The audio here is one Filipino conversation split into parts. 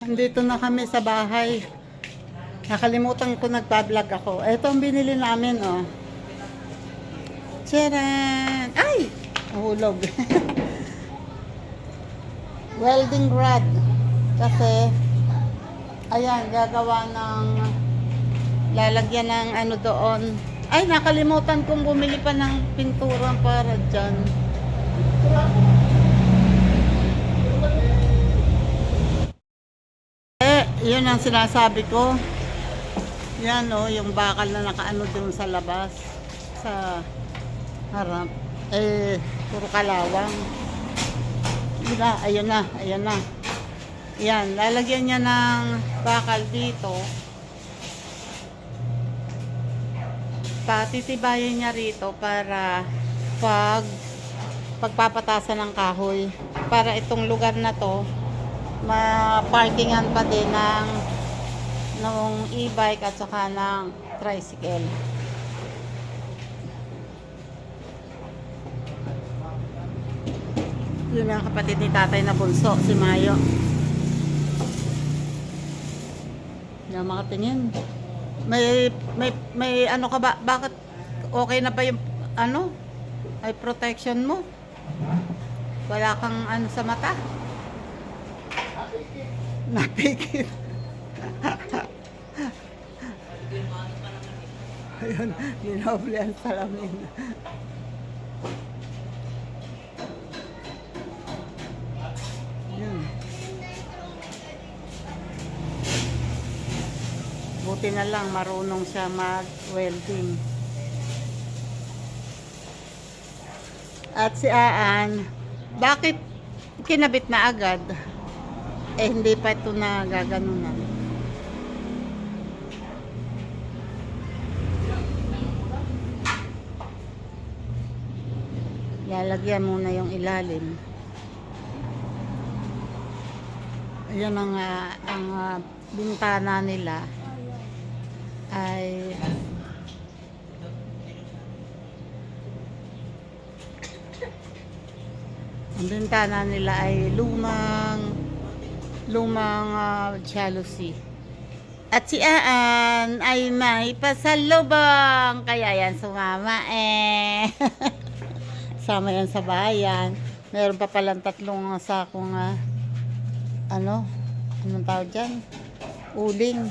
Dito na kami sa bahay. Nakalimutan ko nagpa-vlog ako. Ito ang binili namin, oh. Tcharan! Ay! Nahulog. Welding rod. Kasi, ayan, gagawa ng lalagyan ng ano doon. Ay, nakalimutan kong bumili pa ng pintura para dyan. Yun ang sinasabi ko. Yan o, yung bakal na nakaano dun sa labas. Sa harap. Puro kalawang. Ayun na, ayun na. Yan, lalagyan niya ng bakal dito. Patitibayin niya rito para pagpapatasan ng kahoy. Para itong lugar na to ma-parkingan pa din ng e-bike at saka ng tricycle. Yun ang kapatid ni tatay na bunso, si Mayo. Hindi na makatingin. May ano ka ba? Bakit okay na ba yung ano? Ay protection mo? Wala kang ano sa mata? Napikit. Ayun, dinoble ang salamin. Yun. Buti na lang marunong siya mag-welding. At si Aan, bakit kinabit na agad? Hindi pa ito na gaganunan. Lalagyan muna yung ilalim. Ayan ang bintana nila ay lumang jealousy. At si Aan ay may pasalubong. Kaya yan sumama Sama yan sa bayan. Meron pa palang 3 sakong anong tawag dyan? Uling.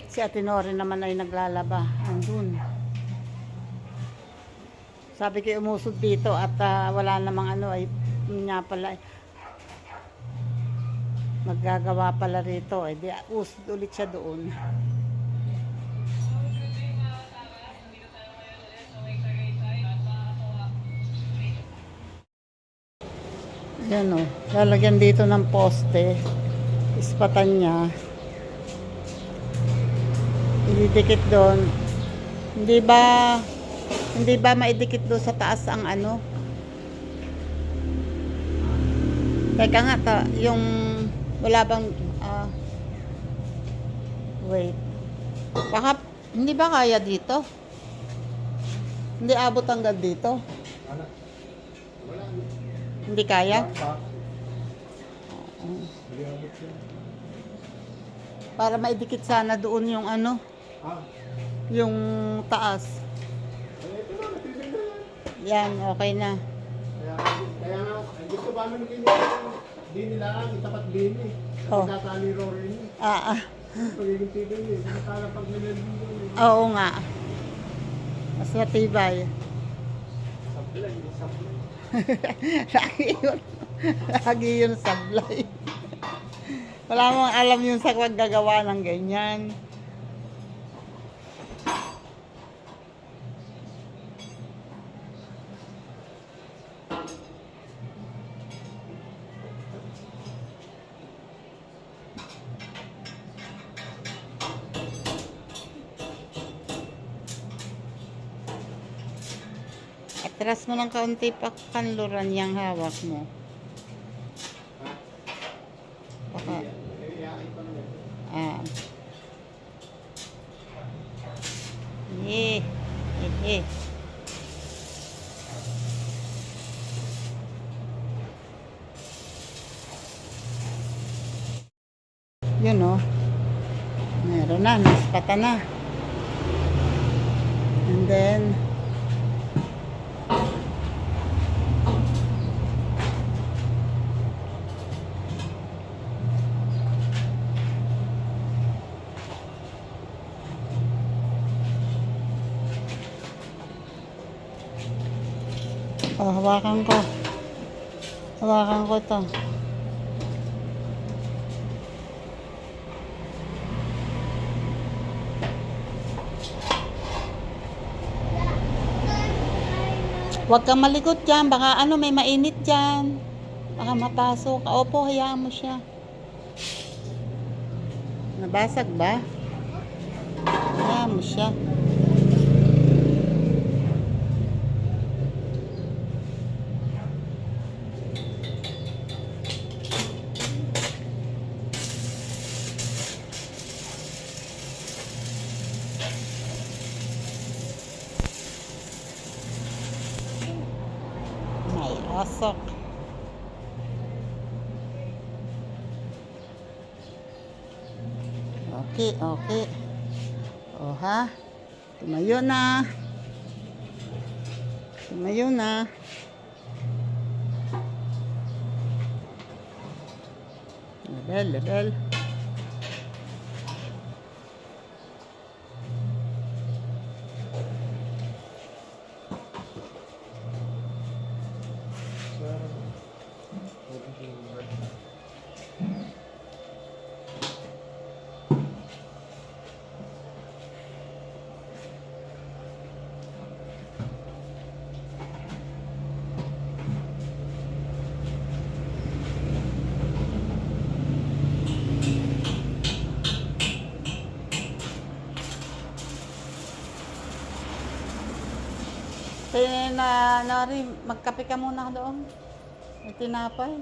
Si Ate Nori naman ay naglalaba. Andun. Sabi ko umusod dito at wala namang ay niya pala. Maggagawa pala rito. Di usod ulit siya doon. Yan o. Lalagyan dito ng poste. Ispatan niya. Ididikit doon. Hindi ba maidikit doon sa taas ang ano? Teka nga, yung wala bang wait. Baka hindi ba kaya dito? Hindi abot hanggang dito? Hindi kaya? Para maidikit sana doon yung ano? Yung taas. Yan, okay na. Kaya nga, gusto ba naman din nila, itapat din tatali rory niya. Pagiging tibay niya, samantala pag nilalagin doon. Oo nga. Mas matibay. Sablay. Lagi yun sablay. Wala mong alam yung sa paggagawa ng ganyan. Atras mo ng kaunti pa kanluran yung hawak mo. Baka, Eh. Yun oh. Meron na, naspata na. And then, oh, hawakan ko. Hawakan ko to. Huwag kang malikot dyan. Baka ano, may mainit dyan. Baka mapasok. Opo, hayaan mo siya. Nabasag ba? Hayaan mo siya. May asok. Okay, okay. O ha? Tumayo na. Tumayo na. Level, level. Kaya na, Nari, magkape ka muna doon. May tinapay.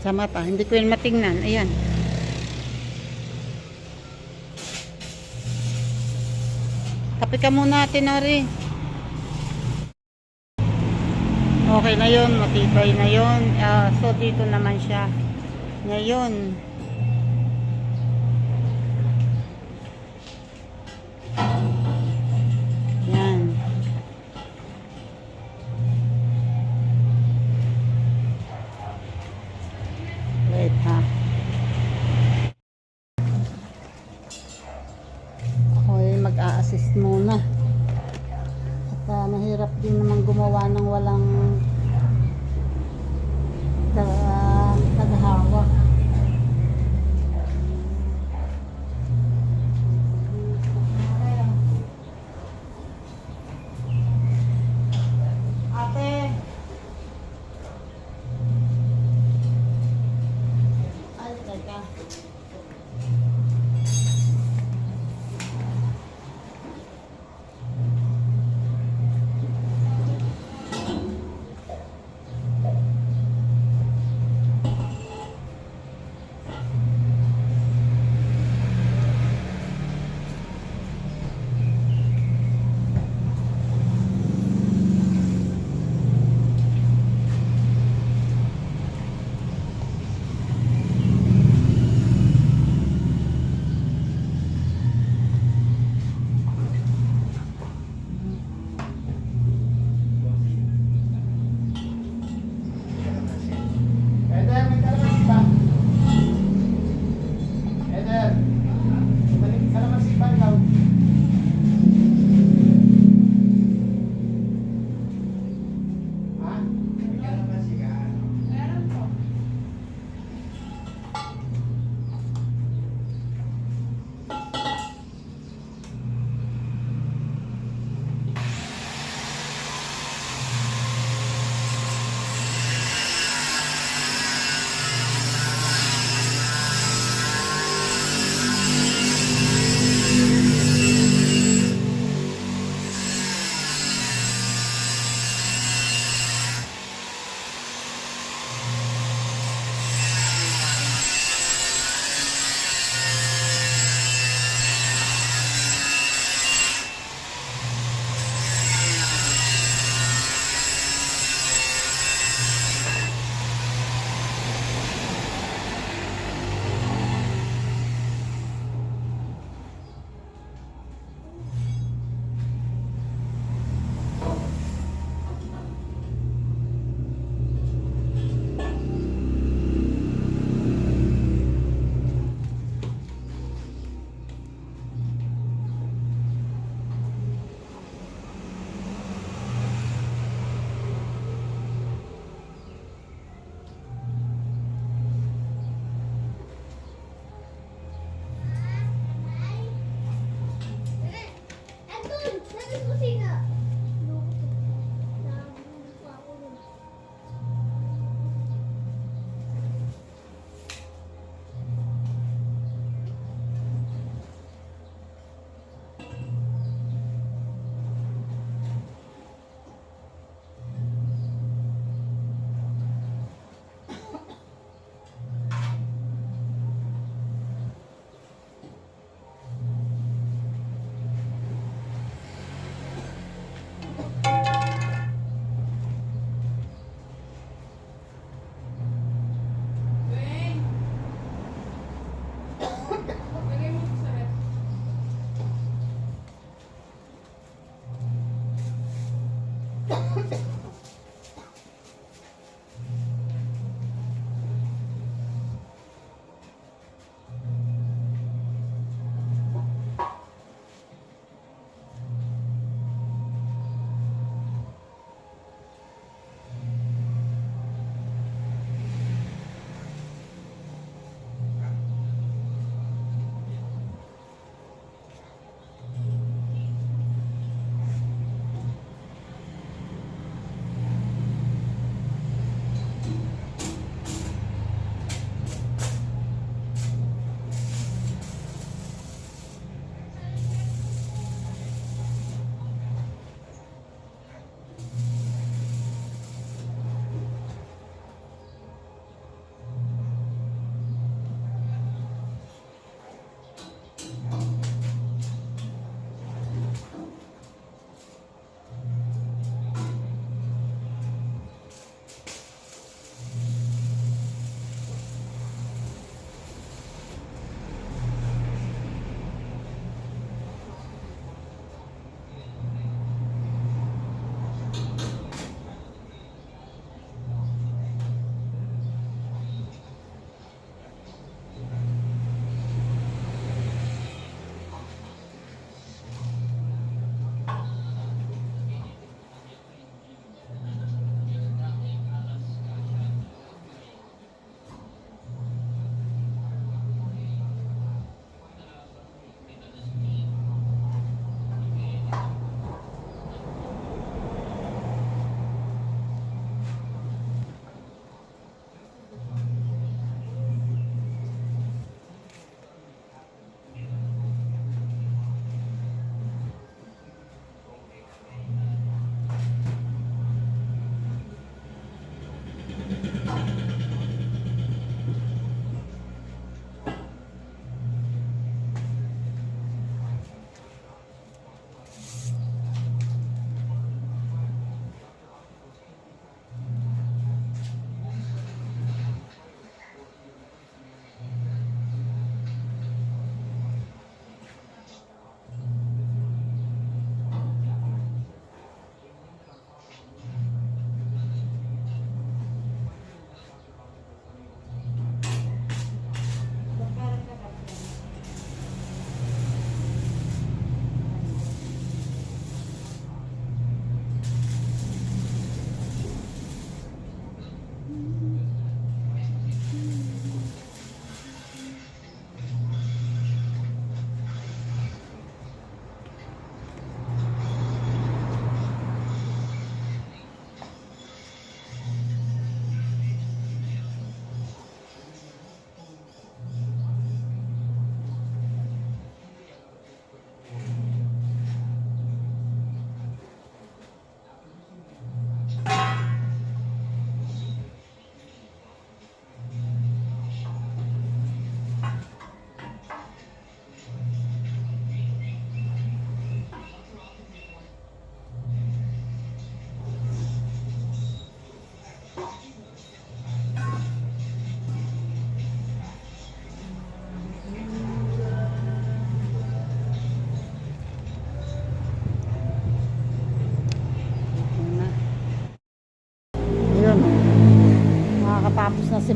Sa mata, hindi ko yun matingnan. Ayan. Kape ka muna, Tinori. Okay na yun, matibay na yun. So, dito naman siya. Ngayon, yan. Wait ha. Ako ay mag-a-assist muna. At mahirap din naman gumawa ng walang naghahawak. Ate. Ay, teka.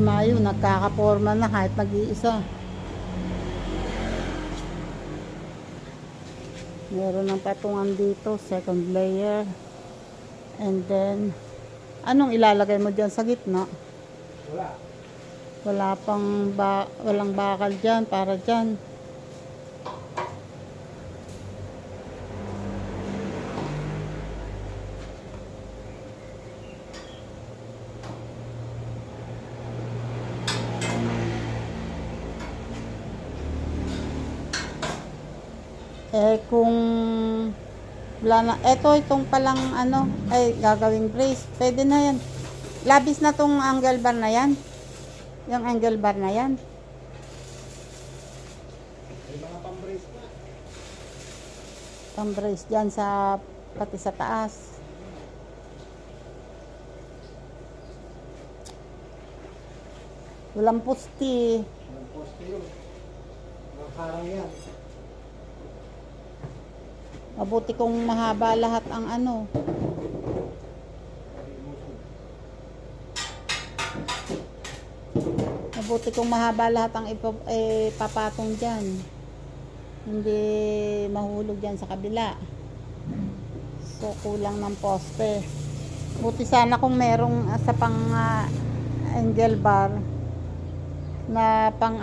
Mayo, nagkakaporma na kahit nag-iisa. Meron ng patungan dito, second layer. And then, anong ilalagay mo dyan sa gitna? Wala. Walang bakal dyan, para dyan. Kung wala na, itong palang gagawing brace, pwede na yan. Labis na tong angle bar na yan. Yung angle bar na yan. May mga pang-brace na. Pang brace dyan sa, pati sa taas. Walang pusti. Ang poste yun. Mga harang yan. Mabuti kung mahaba lahat ang ano. Mabuti kung mahaba lahat ang ipapatong dyan. Hindi mahulog dyan sa kabila. So, kulang ng poste. Buti sana kung merong sa pang angle bar na pang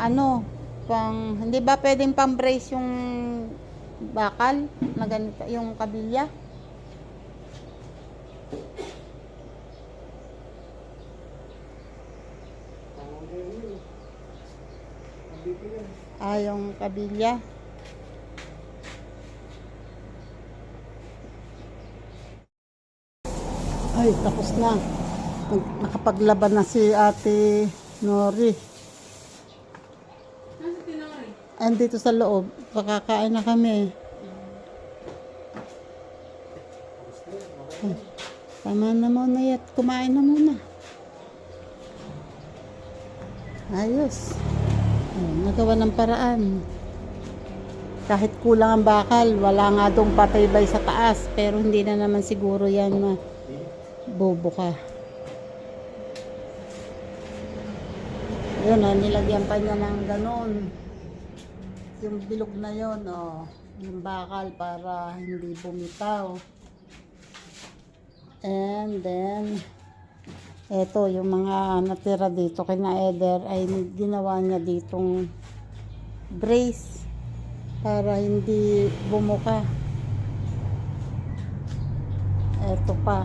hindi ba pwedeng pang brace yung bakal na ganito, yung kabilya? Yung kabilya. Ay, tapos na. Nakapaglaban na si Ate Nori. Andito sa loob, pakakain na kami. Tama na muna yat, kumain na muna. Ayos. Nagawa ng paraan. Kahit kulang ang bakal, wala nga dong patibay sa taas, pero hindi na naman siguro yan na bobo ka. Yun, nilagyan pa niya ng ganon. Yung bilog na yon, yung bakal para hindi bumitaw. And then, eto yung mga natira dito kina Eder ay ginawa niya ditong brace para hindi bumuka. Eto pa.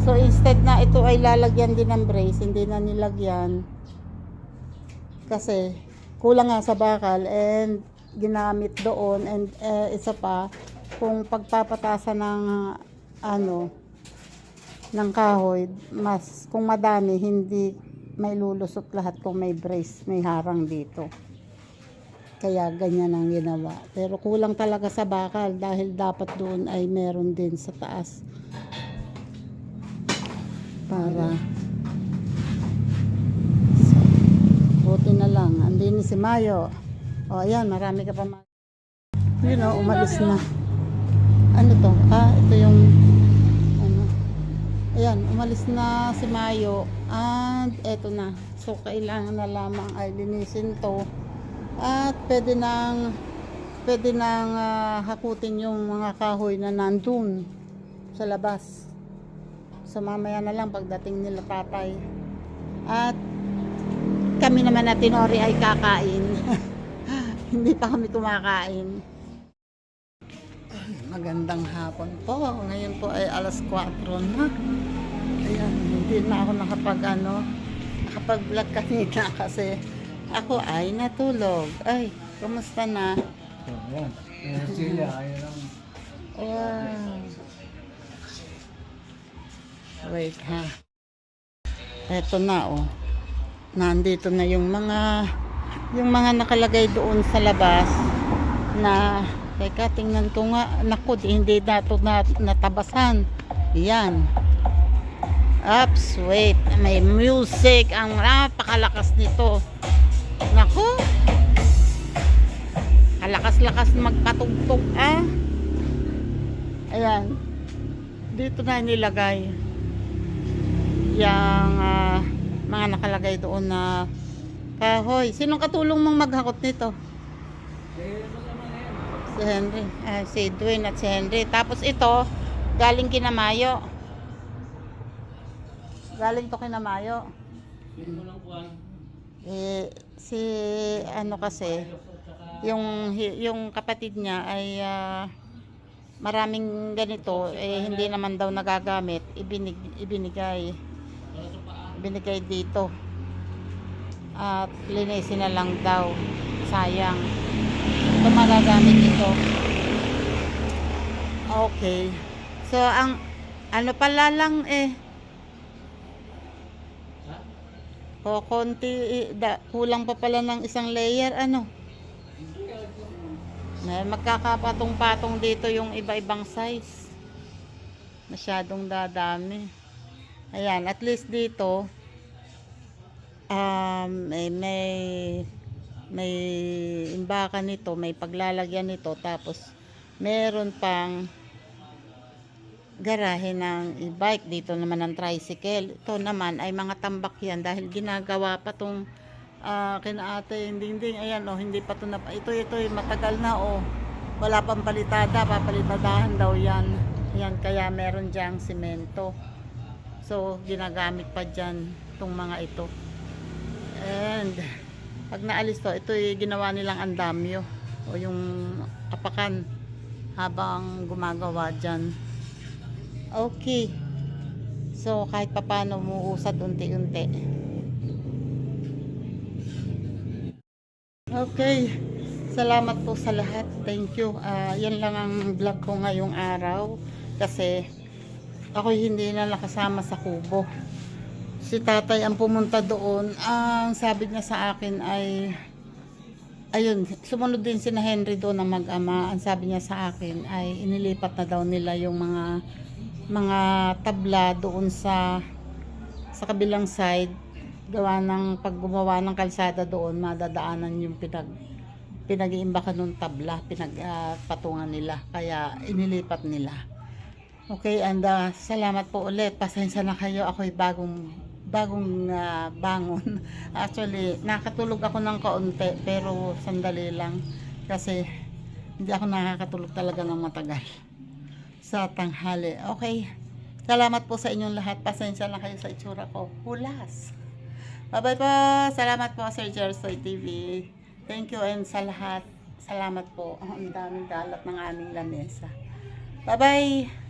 So instead na ito ay lalagyan din ng brace, hindi na nilagyan kasi kulang nga sa bakal and ginamit doon. And isa pa, kung pagpapatasan ng ng kahoy, kung madami, hindi may lulusot lahat kung may brace, may harang dito. Kaya ganyan ang ginawa. Pero kulang talaga sa bakal dahil dapat doon ay meron din sa taas. Para buti na lang. Andin si Mayo. O ayan, marami ka pa. Umalis na. Ano to? Ito yung ayan, umalis na si Mayo. And eto na. So kailangan na lamang ay linisin to. At pwede nang hakutin yung mga kahoy na nandun sa labas. So mamaya na lang pagdating nila tatay. At kami naman na Tinori ay kakain. Hindi pa kami kumakain. Magandang hapon po. Ngayon po ay alas 4 na. Ayan, hindi na ako nakapag-vlog kanina kasi ako ay natulog. Ay, kumusta na? Ayan. Sila, ayan ang... Wow. Wait ha. Eto na Nandito na yung mga nakalagay doon sa labas na teka, tingnan ko nga. Naku, hindi na ito natabasan. Yan. Ups, wait. May music. Ang napakalakas nito. Naku. Kalakas-lakas magpatugtog Ayan. Dito na nilagay. Yang mga nakalagay doon na kahoy. Sinong katulong mong maghakot nito? Si Henry. Si Dwayne at si Henry. Tapos ito, galing Kinamayo. Galing to Kinamayo. Si ano kasi, yung kapatid niya ay maraming ganito, hindi naman daw nagagamit. Ibinigay dito. At linisin na lang daw. Sayang. Ito magagamit ito. Okay. So, ang ano pala lang kulang pa pala ng isang layer, ano? Magkakapatong-patong dito yung iba-ibang size. Masyadong dadami. Ayan, at least dito, may imbakan nito, may paglalagyan nito, tapos meron pang garahe ng e-bike. Dito naman ang tricycle. Ito naman ay mga tambak yan dahil ginagawa pa tong kina ate yung dingding. Ayan hindi pa ito matagal na wala pang palitada, papalitadahan daw yan. Ayan, kaya meron dyang semento. So ginagamit pa dyan itong mga ito. And pag naalis to, ito ginawa nilang andamyo o yung apakan habang gumagawa dyan. Okay. So kahit papano umuusad unti-unti. Okay. Salamat po sa lahat. Thank you. Yan lang ang vlog ko ngayong araw kasi ako hindi na nakasama sa kubo. Si tatay ang pumunta doon. Ang sabi niya sa akin ay ayun, sumunod din si Henry doon ng mag-ama. Ang sabi niya sa akin ay inilipat na daw nila yung mga tabla doon sa kabilang side. Gawa ng pag gumawa ng kalsada doon, madadaanan yung pinag-iimbakan ng tabla, pinagpatungan nila. Kaya inilipat nila. Okay, and salamat po ulit. Pasensya na kayo, ako'y bagong bangon. Actually, nakatulog ako ng kaunti, pero sandali lang. Kasi hindi ako nakakatulog talaga ng matagal sa tanghali. Okay, salamat po sa inyong lahat. Pasensya na kayo sa itsura ko. Hulas. Bye-bye po. Salamat po, Sir Jersoy TV. Thank you, and sa lahat, salamat po. Ang daming dalat ng aming lamesa. Bye-bye.